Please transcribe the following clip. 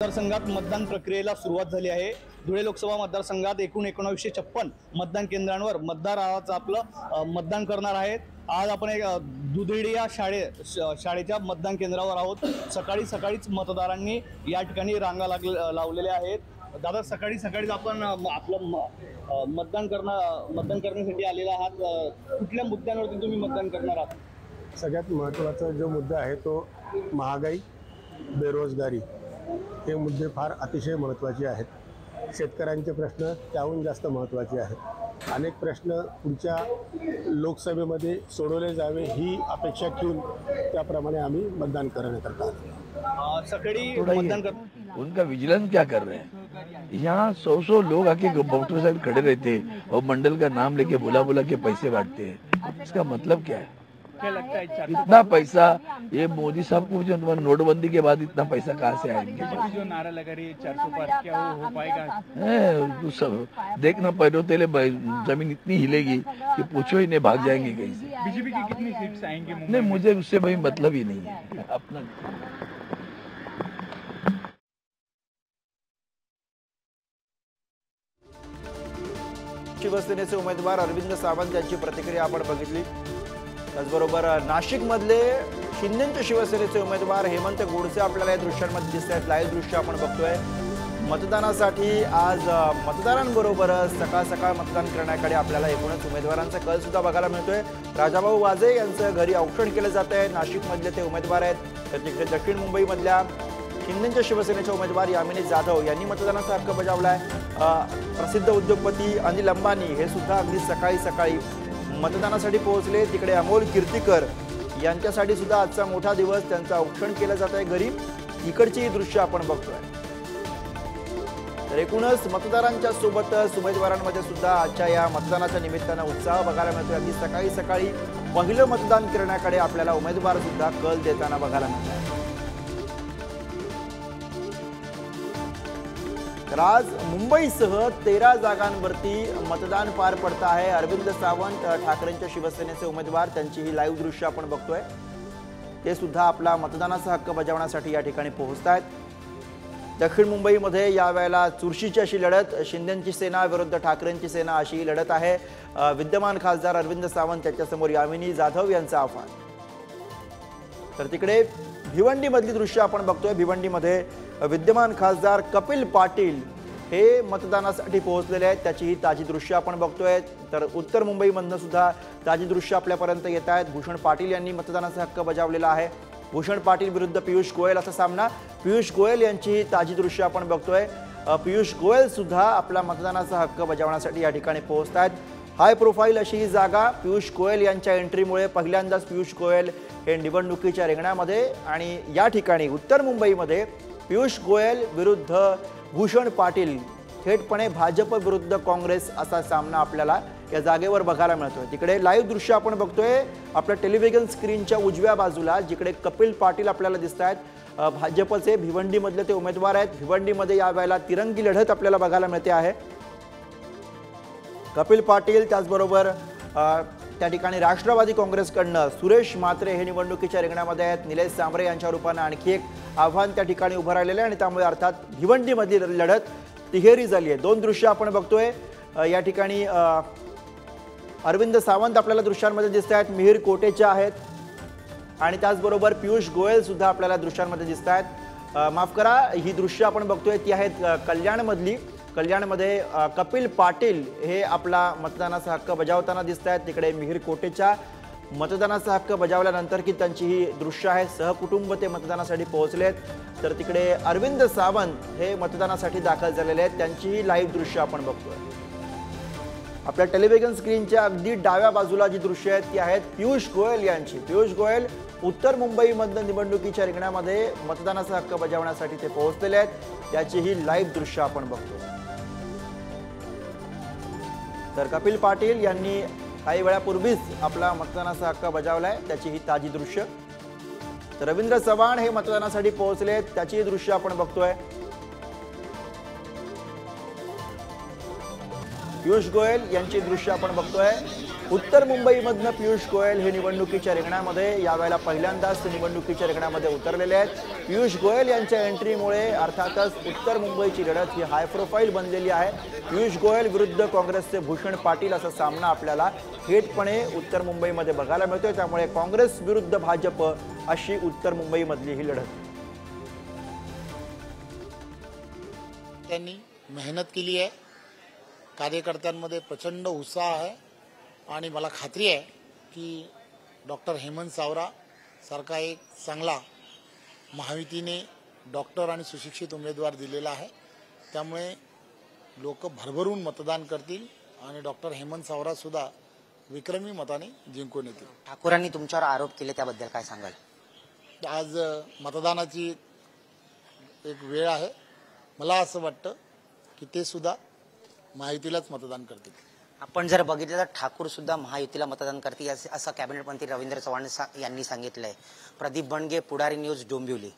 मतदारसंघात मतदान प्रक्रियेला सुरुवात झाली आहे। धुळे लोकसभा मतदारसंघात एकूण 1956 मतदान केंद्रांवर मतदार आज आपलं मतदान करणार आहेत। आज आपण एक दुधेडी या शाळेच्या मतदान केंद्रावर आहोत। सकाळीच मतदारांनी या ठिकाणी रांगा लावलेल्या आहेत। दादा, सकाळीच आपण आपलं मतदान करण्यासाठी आलेला आहात। कुठल्या मुद्द्यांवरती तुम्ही मतदान करणार आहात? सगळ्यात महत्त्वाचा जो मुद्दा आहे तो महागाई, बेरोजगारी हे मुद्दे फार अतिशय महत्त्वाचे आहेत। शेतकऱ्यांचे प्रश्न त्याहून जास्त महत्त्वाचे आहेत। अनेक प्रश्न पुढच्या लोकसभेमध्ये सोडवले जावे ही अपेक्षा ठेवून त्याप्रमाणे आम्ही मतदान करण्याकरता सकाळी मतदान कर। उनका विजिलेंस क्या कर रहे हैं? यहाँ 100 लोग आके वोटर साइड खड़े रहते हैं और मंडल का नाम लेके बुला के पैसे बांटते हैं। इसका मतलब क्या है? क्या लगता है इतना पैसा ये मोदी साहब को जो नोटबंदी के बाद इतना पैसा कहाँ से आएंगे? बीजेपी जो नारा लगा रही है 400 पार, क्या वो हो पाएगा? सब देखना पैरों तेले जमीन इतनी हिलेगी कि पूछो ही नहीं, भाग जाएंगे कहीं से। बीजेपी की कितनी सीट्स आएंगी मुंबई नहीं, में? मुझे उससे भाई मतलब ही नहीं है अपना। शिवसेनेचे उमेदवार अरविंद सावंत यांची प्रतिक्रिया आपण बघितली। त्याचबरोबर नाशिकमधले शिंदेंचे शिवसेनेचे उमेदवार हेमंत गोडसे आपल्याला या दृश्यांमध्ये दिसत आहेत। लाईव्ह दृश्य आपण बघतोय। मतदानासाठी आज मतदारांबरोबरच सकाळ मतदान करण्याकडे आपल्याला एकूणच उमेदवारांचा कल सुद्धा बघायला मिळतोय। राजाभाऊ वाजे यांचं घरी औक्षण केलं जात आहे। नाशिकमधले ते उमेदवार आहेत। तर तिकडे दक्षिण मुंबईमधल्या शिंदेंच्या शिवसेनेचे उमेदवार यामिनी जाधव यांनी मतदानाचा हक्क बजावलाय। प्रसिद्ध उद्योगपती अनिल अंबानी हे सुद्धा अगदी सकाळी मतदानासाठी पोहोचले। तिकडे अमोल कीर्तिकर यांच्यासाठी सुद्धा आजचा मोठा दिवस, त्यांचं औक्षण केलं जात आहे घरी। इकडची दृश्य आपण बघतोय। तर एकूणच मतदारांच्या सोबतच उमेदवारांमध्ये सुद्धा आजच्या या मतदानाच्या निमित्तानं उत्साह बघायला मिळतोय। अगदी सकाळी पहिलं मतदान करण्याकडे आपल्याला उमेदवार सुद्धा कल देताना बघायला मिळतात। तर आज मुंबईसह 13 जागांवरती मतदान पार पडत आहे। अरविंद सावंत ठाकरेंच्या शिवसेनेचे उमेदवार, त्यांची ही लाईव्ह दृश्य आपण बघतोय। ते सुद्धा आपला मतदानाचा हक्क बजावण्यासाठी या ठिकाणी पोहोचतायत। दक्षिण मुंबईमध्ये यावेळेला चुरशीची अशी लढत, शिंदेंची सेना विरुद्ध ठाकरेंची सेना अशी लढत आहे। विद्यमान खासदार अरविंद सावंत यांच्यासमोर यामिनी जाधव यांचं आव्हान। तर तिकडे भिवंडीमधली दृश्य आपण बघतोय। भिवंडीमध्ये विद्यमान खासदार कपिल पाटील हे मतदानासाठी पोहोचलेले आहेत। त्याची ही ताजी दृश्य आपण बघतोय। तर उत्तर मुंबईमधनं सुद्धा ताजी दृश्य आपल्यापर्यंत येत आहेत। भूषण पाटील यांनी मतदानाचा हक्क बजावलेला आहे। भूषण पाटील विरुद्ध पियुष गोयल असा सामना। पियुष गोयल यांची ही ताजी दृश्य आपण बघतोय। पियुष गोयल सुद्धा आपला मतदानाचा हक्क बजावण्यासाठी या ठिकाणी पोहोचत आहेत। हाय प्रोफाईल अशी ही जागा। पियुष गोयल यांच्या एंट्रीमुळे पहिल्यांदाच पियुष गोयल हे निवडणुकीच्या रिंगणामध्ये, आणि या ठिकाणी उत्तर मुंबईमध्ये पियुष गोयल विरुद्ध भूषण पाटील, थेटपणे भाजप विरुद्ध काँग्रेस असा सामना आपल्याला या जागेवर बघायला मिळतोय। तिकडे लाईव्ह दृश्य आपण बघतोय आपल्या टेलिव्हिजन स्क्रीनच्या उजव्या बाजूला, जिकडे कपिल पाटील आपल्याला दिसत आहेत। भाजपचे भिवंडीमधले ते उमेदवार आहेत। भिवंडीमध्ये यावेळेला तिरंगी लढत आपल्याला बघायला मिळते आहे। कपिल पाटील, त्याचबरोबर त्या ठिकाणी राष्ट्रवादी काँग्रेसकडनं सुरेश म्हात्रे हे निवडणुकीच्या रिंगणामध्ये आहेत। निलेश सांबरे यांच्या रूपानं आणखी एक आव्हान त्या ठिकाणी उभं राहिलेलं आहे, आणि त्यामुळे अर्थात भिवंडीमधली लढत तिहेरी झाली आहे। दोन दृश्य आपण बघतोय। या ठिकाणी अरविंद सावंत आपल्याला दृश्यांमध्ये दिसत आहेत, मिहीर कोटेच्या आहेत, आणि त्याचबरोबर पियुष गोयल सुद्धा आपल्याला दृश्यांमध्ये दिसत आहेत। माफ करा, ही दृश्य आपण बघतोय ती आहेत कल्याणमधली। कल्याणमध्ये कपिल पाटील हे आपला मतदानाचा हक्क बजावताना दिसत आहेत। तिकडे मिहीर कोटेच्या मतदानाचा हक्क बजावल्यानंतर की त्यांची ही दृश्य आहे। सहकुटुंब ते मतदानासाठी पोहोचलेत। तर तिकडे अरविंद सावंत हे मतदानासाठी दाखल झालेले आहेत। त्यांची ही लाईव्ह दृश्य आपण बघतोय। आपल्या टेलिव्हिजन स्क्रीनच्या अगदी डाव्या बाजूला जी दृश्य आहेत ती आहेत पियुष गोयल यांची। पियुष गोयल उत्तर मुंबईमधनं निवडणुकीच्या रिंगणामध्ये मतदानाचा हक्क बजावण्यासाठी ते पोहोचलेले आहेत। त्याची ही लाईव्ह दृश्य आपण बघतोय। तर कपिल पाटील यांनी काही वेळापूर्वीच आपला मतदानाचा हक्क बजावलाय, त्याची ही ताजी दृश्य। तर रवींद्र चव्हाण हे मतदानासाठी पोहोचलेत, त्याची दृश्य आपण बघतोय। पियुष गोयल यांची दृश्य आपण बघतोय। उत्तर मुंबईमधनं पियुष गोयल हे निवडणुकीच्या रिंगणामध्ये यावेळेला पहिल्यांदाच ते निवडणुकीच्या रिंगणामध्ये उतरलेले आहेत। पियुष गोयल यांच्या एंट्रीमुळे अर्थातच उत्तर मुंबईची लढत ही हाय प्रोफाईल बनलेली आहे। पियुष गोयल विरुद्ध काँग्रेसचे भूषण पाटील असा सामना आपल्याला थेटपणे उत्तर मुंबईमध्ये बघायला मिळतोय। त्यामुळे काँग्रेस विरुद्ध भाजप अशी उत्तर मुंबईमधली ही लढत। त्यांनी मेहनत केली आहे, कार्यकर्त्यांमध्ये प्रचंड उत्साह आहे आणि मला खात्री आहे की डॉक्टर हेमंत सावरा सारखा एक चांगला महायुतीने डॉक्टर आणि सुशिक्षित उमेदवार दिलेला आहे। त्यामुळे लोक भरभरून मतदान करतील आणि डॉक्टर हेमंत सावरा सुद्धा विक्रमी मताने जिंकून येतील। ठाकूरांनी तुमच्यावर आरोप केले त्याबद्दल काय सांगाल? आज मतदानाची एक वेळ आहे, मला असं वाटतं की ते सुद्धा महायुतीलाच मतदान करतील। आपण जर बघितलं तर ठाकूर सुद्धा महायुतीला मतदान करतील असं कॅबिनेट मंत्री रवींद्र चव्हाण यांनी सांगितलंय। प्रदीप बणगे, पुढारी न्यूज, डोंबिवली।